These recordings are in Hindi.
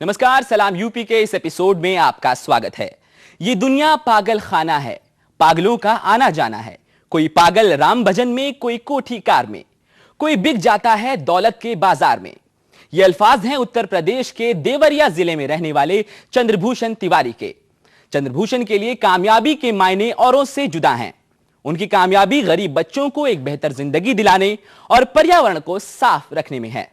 नमस्कार, सलाम यूपी के इस एपिसोड में आपका स्वागत है। ये दुनिया पागल खाना है, पागलों का आना जाना है। कोई पागल राम भजन में, कोई कोठी कार में, कोई बिक जाता है दौलत के बाजार में। ये अल्फाज हैं उत्तर प्रदेश के देवरिया जिले में रहने वाले चंद्रभूषण तिवारी के। चंद्रभूषण के लिए कामयाबी के मायने औरों से जुदा हैं। उनकी कामयाबी गरीब बच्चों को एक बेहतर जिंदगी दिलाने और पर्यावरण को साफ रखने में है।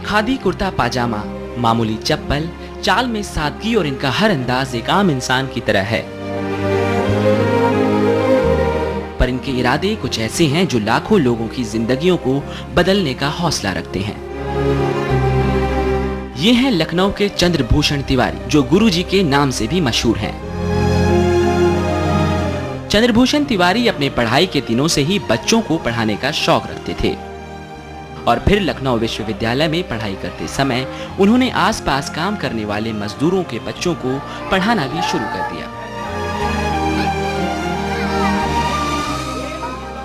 खादी कुर्ता पाजामा, मामूली चप्पल, चाल में सादगी और इनका हर अंदाज एक आम इंसान की तरह है। पर इनके इरादे कुछ ऐसे हैं जो लाखों लोगों की जिंदगियों को बदलने का हौसला रखते हैं। ये हैं लखनऊ के चंद्रभूषण तिवारी, जो गुरुजी के नाम से भी मशहूर हैं। चंद्रभूषण तिवारी अपने पढ़ाई के दिनों से ही बच्चों को पढ़ाने का शौक रखते थे और फिर लखनऊ विश्वविद्यालय में पढ़ाई करते समय उन्होंने आसपास काम करने वाले मजदूरों के बच्चों को पढ़ाना भी शुरू कर दिया।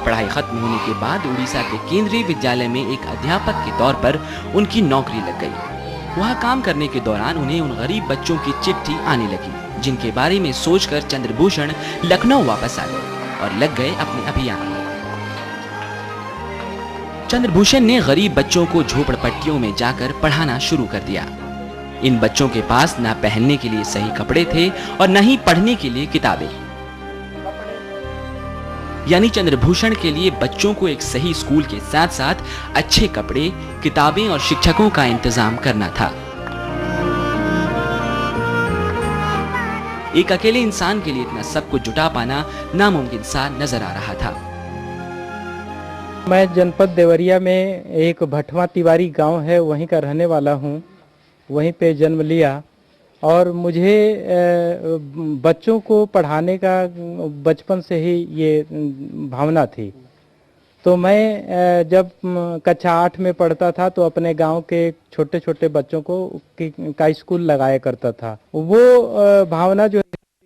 पढ़ाई खत्म होने के बाद उड़ीसा के केंद्रीय विद्यालय में एक अध्यापक के तौर पर उनकी नौकरी लग गई। वहां काम करने के दौरान उन्हें उन गरीब बच्चों की चिट्ठी आने लगी जिनके बारे में सोचकर चंद्रभूषण लखनऊ वापस आ गए और लग गए अपने अभियान में। चंद्रभूषण ने गरीब बच्चों को झोपड़पट्टियों में जाकर पढ़ाना शुरू कर दिया। इन बच्चों के पास न पहनने के लिए सही कपड़े थे और न ही पढ़ने के लिए किताबें। यानी चंद्रभूषण के लिए बच्चों को एक सही स्कूल के साथ साथ अच्छे कपड़े, किताबें और शिक्षकों का इंतजाम करना था। एक अकेले इंसान के लिए इतना सब कुछ जुटा पाना नामुमकिन सा नजर आ रहा था। मैं जनपद देवरिया में एक भटवा तिवारी गांव है, वहीं का रहने वाला हूं। वहीं पे जन्म लिया और मुझे बच्चों को पढ़ाने का बचपन से ही ये भावना थी। तो मैं जब कक्षा 8 में पढ़ता था तो अपने गांव के छोटे छोटे बच्चों को का स्कूल लगाया करता था। वो भावना जो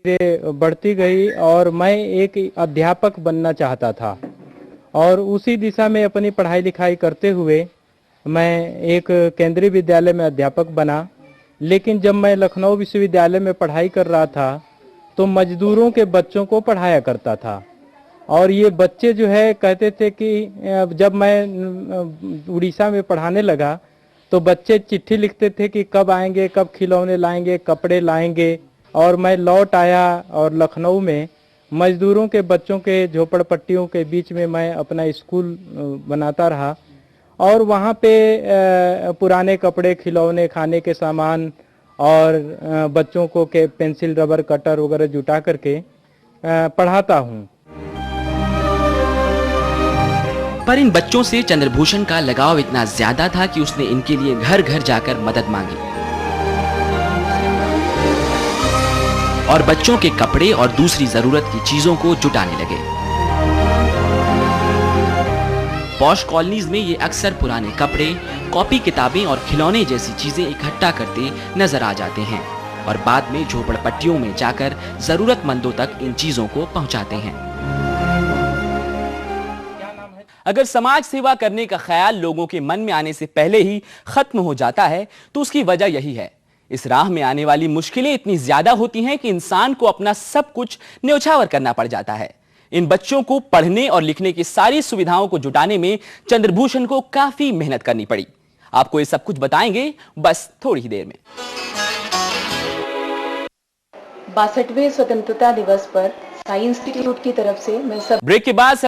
है बढ़ती गई और मैं एक अध्यापक बनना चाहता था और उसी दिशा में अपनी पढ़ाई लिखाई करते हुए मैं एक केंद्रीय विद्यालय में अध्यापक बना। लेकिन जब मैं लखनऊ विश्वविद्यालय में पढ़ाई कर रहा था तो मजदूरों के बच्चों को पढ़ाया करता था और ये बच्चे जो है कहते थे कि जब मैं उड़ीसा में पढ़ाने लगा तो बच्चे चिट्ठी लिखते थे कि कब आएंगे, कब खिलौने लाएंगे, कपड़े लाएंगे। और मैं लौट आया और लखनऊ में मजदूरों के बच्चों के झोपड़पट्टियों के बीच में मैं अपना स्कूल बनाता रहा और वहाँ पे पुराने कपड़े, खिलौने, खाने के सामान और बच्चों को के पेंसिल, रबर, कटर वगैरह जुटा करके पढ़ाता हूँ। पर इन बच्चों से चंद्रभूषण का लगाव इतना ज्यादा था कि उसने इनके लिए घर घर जाकर मदद मांगी और बच्चों के कपड़े और दूसरी जरूरत की चीजों को जुटाने लगे। पॉश कॉलोनीज में ये अक्सर पुराने कपड़े, कॉपी किताबें और खिलौने जैसी चीजें इकट्ठा करते नजर आ जाते हैं और बाद में झोपड़पट्टियों में जाकर जरूरतमंदों तक इन चीजों को पहुंचाते हैं। अगर समाज सेवा करने का ख्याल लोगों के मन में आने से पहले ही खत्म हो जाता है तो उसकी वजह यही है। इस राह में आने वाली मुश्किलें इतनी ज्यादा होती हैं कि इंसान को अपना सब कुछ न्यौछावर करना पड़ जाता है। इन बच्चों को पढ़ने और लिखने की सारी सुविधाओं को जुटाने में चंद्रभूषण को काफी मेहनत करनी पड़ी। आपको ये सब कुछ बताएंगे बस थोड़ी ही देर में। 62वें स्वतंत्रता दिवस पर साई इंस्टीट्यूट की तरफ से मैं सब ब्रेक के बाद